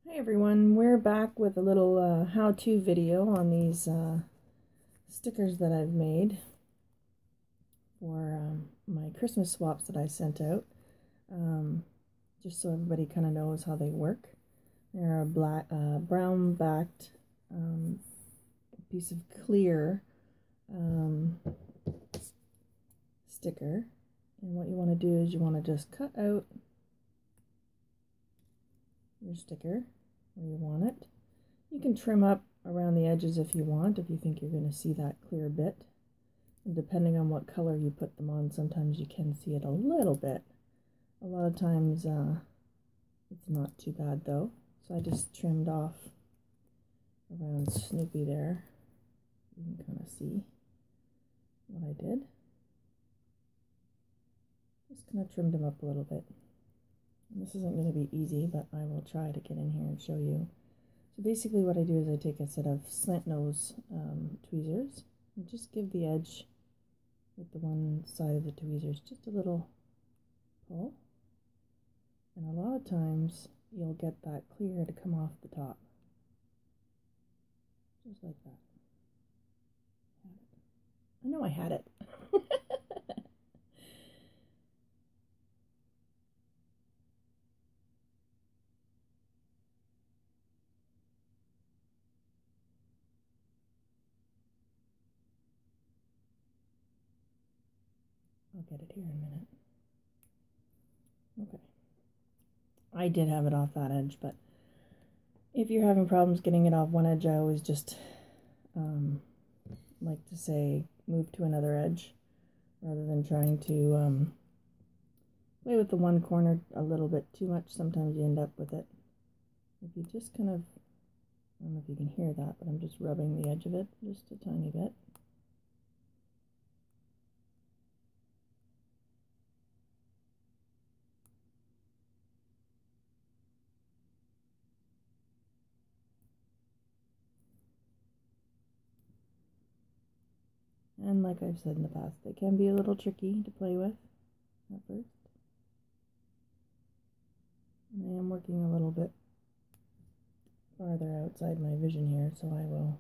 Hi everyone, we're back with a little how-to video on these stickers that I've made for my Christmas swaps that I sent out, just so everybody kind of knows how they work. They're a brown backed piece of clear sticker, and what you want to do is you want to just cut out your sticker where you want it. You can trim up around the edges if you want, if you think you're going to see that clear bit. And depending on what color you put them on, sometimes you can see it a little bit. A lot of times it's not too bad though. So I just trimmed off around Snoopy there. You can kind of see what I did. Just kind of trimmed them up a little bit. This isn't going to be easy, but I will try to get in here and show you. So basically what I do is I take a set of slant nose tweezers and just give the edge with the one side of the tweezers just a little pull. And a lot of times you'll get that clear to come off the top. Just like that. I know I had it. I'll get it here in a minute. Okay. I did have it off that edge, but if you're having problems getting it off one edge, I always just like to say move to another edge rather than trying to play with the one corner a little bit too much. Sometimes you end up with it. If you just kind of, I don't know if you can hear that, but I'm just rubbing the edge of it just a tiny bit. And like I've said in the past, they can be a little tricky to play with at first. And I am working a little bit farther outside my vision here, so I will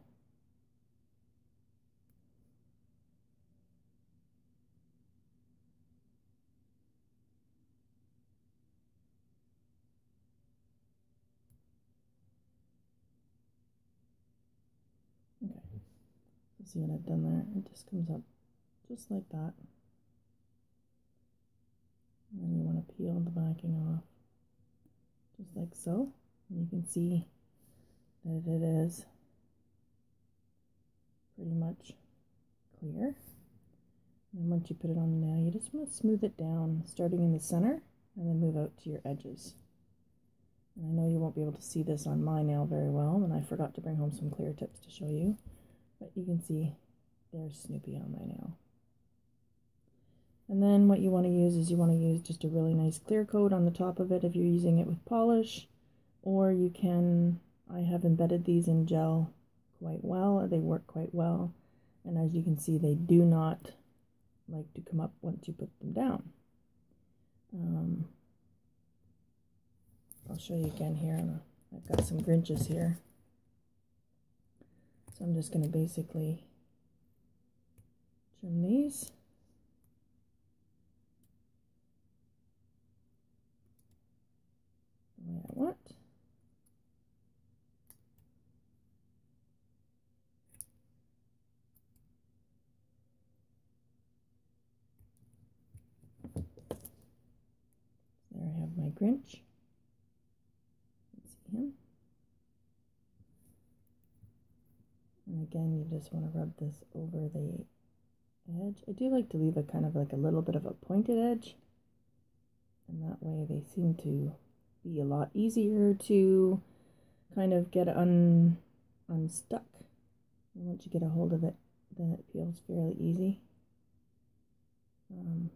okay. See what I've done there? It just comes up just like that. And then you want to peel the backing off just like so. And you can see that it is pretty much clear. And once you put it on the nail, you just want to smooth it down, starting in the center and then move out to your edges. And I know you won't be able to see this on my nail very well, and I forgot to bring home some clear tips to show you, but you can see there's Snoopy on my nail. And then what you want to use is you want to use just a really nice clear coat on the top of it if you're using it with polish, or you can, I have embedded these in gel quite well, they work quite well, and as you can see they do not like to come up once you put them down. I'll show you again here. I've got some Grinches here, so I'm just going to basically trim these. The way I want. There I have my Grinch. See him. And again, you just want to rub this over the edge. I do like to leave a kind of like a little bit of a pointed edge, and that way they seem to be a lot easier to kind of get unstuck. And once you get a hold of it, then it feels fairly easy.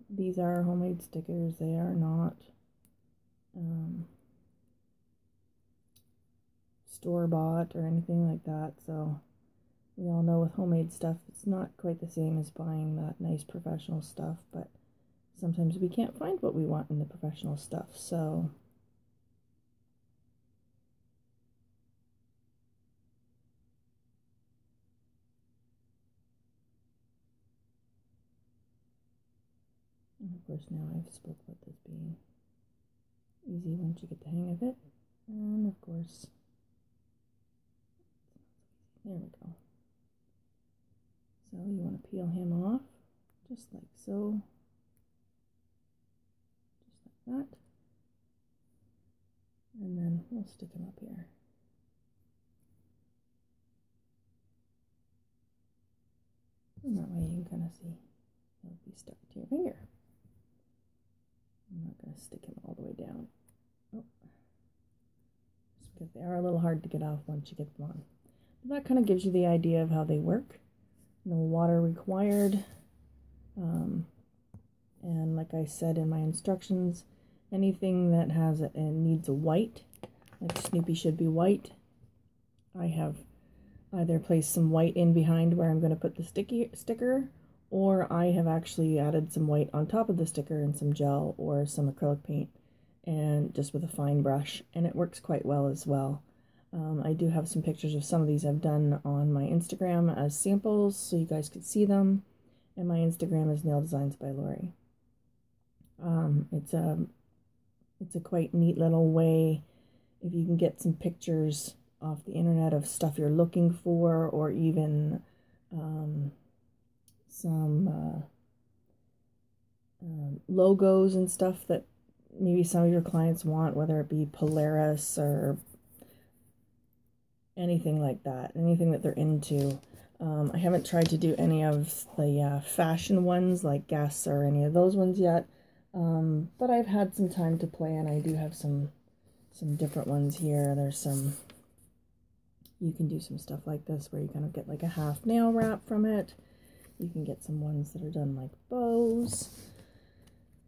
These are homemade stickers. They are not store-bought or anything like that, so we all know with homemade stuff it's not quite the same as buying that nice professional stuff, but sometimes we can't find what we want in the professional stuff, so And of course now I've spoke about this being easy once you get the hang of it. And of course, there we go. So you want to peel him off, just like so. Just like that. And then we'll stick him up here. And that way you can kind of see he'll be stuck to your finger. I'm not going to stick him all the way down. Oh. Just because they are a little hard to get off once you get them on. But that kind of gives you the idea of how they work. No water required. And like I said in my instructions, anything that has it and needs a white, like Snoopy should be white, I have either placed some white in behind where I'm going to put the sticker, or I have actually added some white on top of the sticker and some gel or some acrylic paint, and just with a fine brush, and it works quite well as well. I do have some pictures of some of these I've done on my Instagram as samples so you guys could see them, and my Instagram is Nail Designs by Lori. It's a quite neat little way if you can get some pictures off the internet of stuff you're looking for, or even some logos and stuff that maybe some of your clients want, whether it be Polaris or anything like that, anything that they're into. I haven't tried to do any of the fashion ones like Guess or any of those ones yet, but I've had some time to play, and I do have some different ones here. There's some, you can do some stuff like this where you kind of get like a half nail wrap from it. You can get some ones that are done like bows.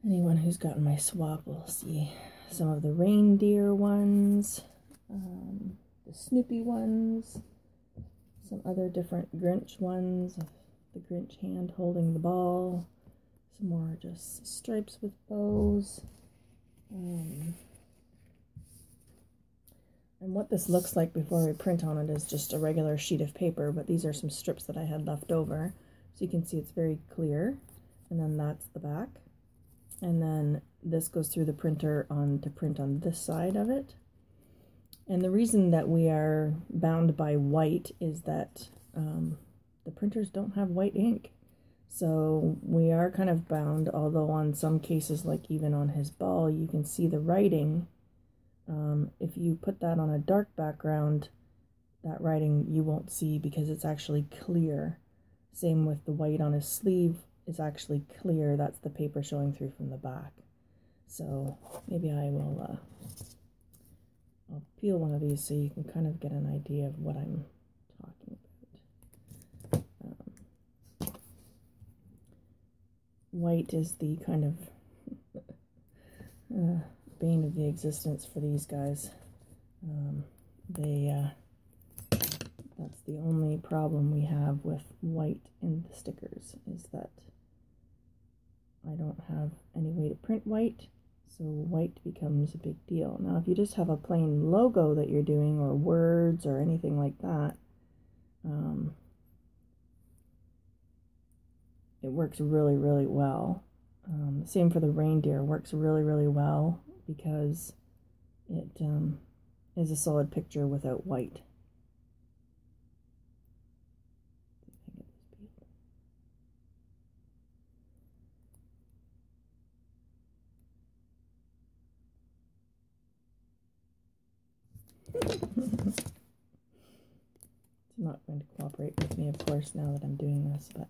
Anyone who's gotten my swap will see some of the reindeer ones, the Snoopy ones, some other different Grinch ones, the Grinch hand holding the ball, some more just stripes with bows. And what this looks like before we print on it is just a regular sheet of paper, but these are some strips that I had left over. So you can see it's very clear, and then that's the back. And then this goes through the printer to print on this side of it. And the reason that we are bound by white is that the printers don't have white ink. So we are kind of bound, although on some cases, like even on his ball, you can see the writing. If you put that on a dark background, that writing you won't see because it's actually clear. Same with the white on his sleeve is actually clear. That's the paper showing through from the back. So maybe I will I'll peel one of these so you can kind of get an idea of what I'm talking about. White is the kind of bane of the existence for these guys. That's the only problem we have with white in the stickers, is that I don't have any way to print white, so white becomes a big deal. Now if you just have a plain logo that you're doing, or words or anything like that, it works really, really well. Same for the reindeer, works really, really well because it is a solid picture without white. It's not going to cooperate with me, of course, now that I'm doing this, but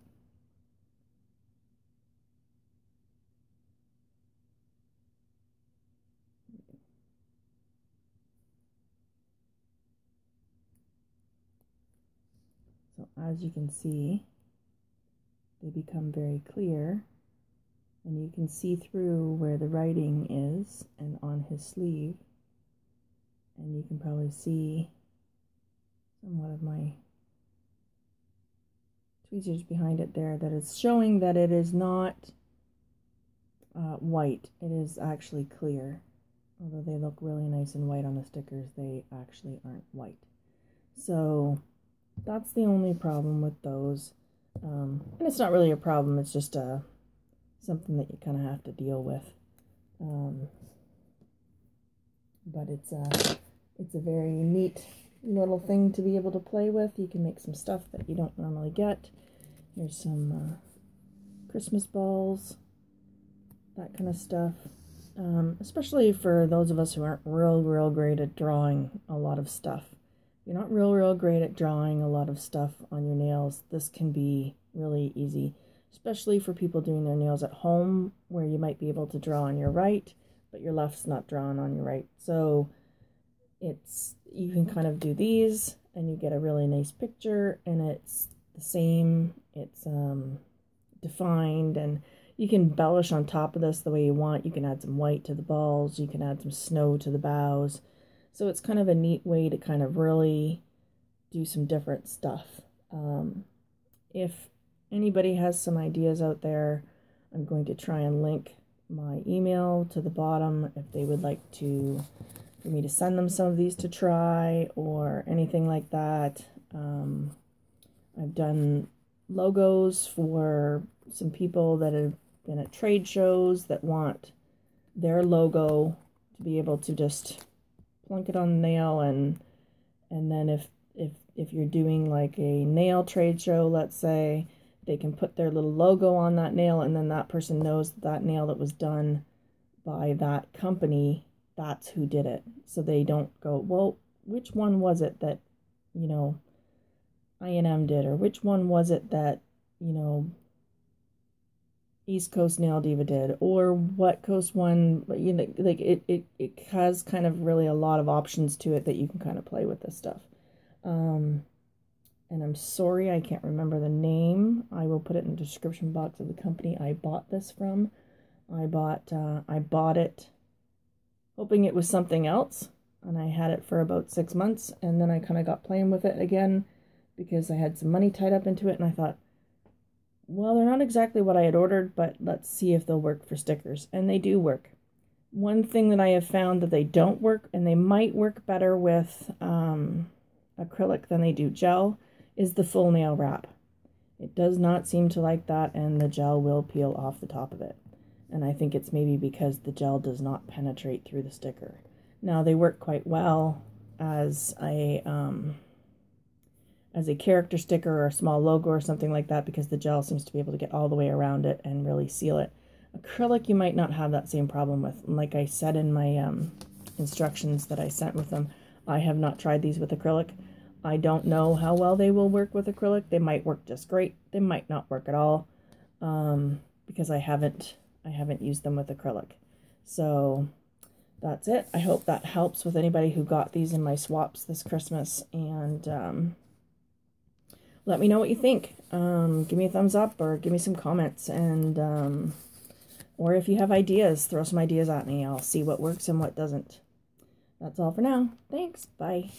so as you can see, they become very clear, and you can see through where the writing is and on his sleeve, and you can probably see somewhat of my tweezers behind it there, that is showing that it is not white. It is actually clear. Although they look really nice and white on the stickers, they actually aren't white. So that's the only problem with those. And it's not really a problem, it's just something that you kind of have to deal with. But it's a very neat little thing to be able to play with. You can make some stuff that you don't normally get. Here's some Christmas balls, that kind of stuff. Especially for those of us who aren't real great at drawing a lot of stuff. If you're not real great at drawing a lot of stuff on your nails, this can be really easy, especially for people doing their nails at home, where you might be able to draw on your right, but your left's not drawn on your right. So you can kind of do these and you get a really nice picture, and it's the same, it's defined, and you can embellish on top of this the way you want. You can add some white to the balls, you can add some snow to the bows. So it's kind of a neat way to kind of really do some different stuff. If anybody has some ideas out there, I'm going to try and link my email to the bottom if they would like for me to send them some of these to try or anything like that. I've done logos for some people that have been at trade shows that want their logo to be able to just plunk it on the nail, and then if you're doing like a nail trade show, let's say, they can put their little logo on that nail, and then that person knows that nail that was done by that company, that's who did it. So they don't go, well, which one was it that, you know, I&M did, or which one was it that, you know, East Coast Nail Diva did, or what coast one, you know, like it has kind of really a lot of options to it that you can kind of play with this stuff. And I'm sorry, I can't remember the name. I will put it in the description box of the company I bought this from. I bought it hoping it was something else, and I had it for about 6 months, and then I kind of got playing with it again because I had some money tied up into it, and I thought, well, they're not exactly what I had ordered, but let's see if they'll work for stickers. And they do work. One thing that I have found that they don't work, and they might work better with acrylic than they do gel, is the full nail wrap. It does not seem to like that, and the gel will peel off the top of it. And I think it's maybe because the gel does not penetrate through the sticker. Now, they work quite well as a character sticker or a small logo or something like that, because the gel seems to be able to get all the way around it and really seal it. Acrylic, you might not have that same problem with. Like I said in my instructions that I sent with them, I have not tried these with acrylic. I don't know how well they will work with acrylic. They might work just great. They might not work at all, because I haven't used them with acrylic. So that's it. I hope that helps with anybody who got these in my swaps this Christmas, and let me know what you think. Give me a thumbs up or give me some comments, and or if you have ideas, throw some ideas at me. I'll see what works and what doesn't. That's all for now. Thanks. Bye.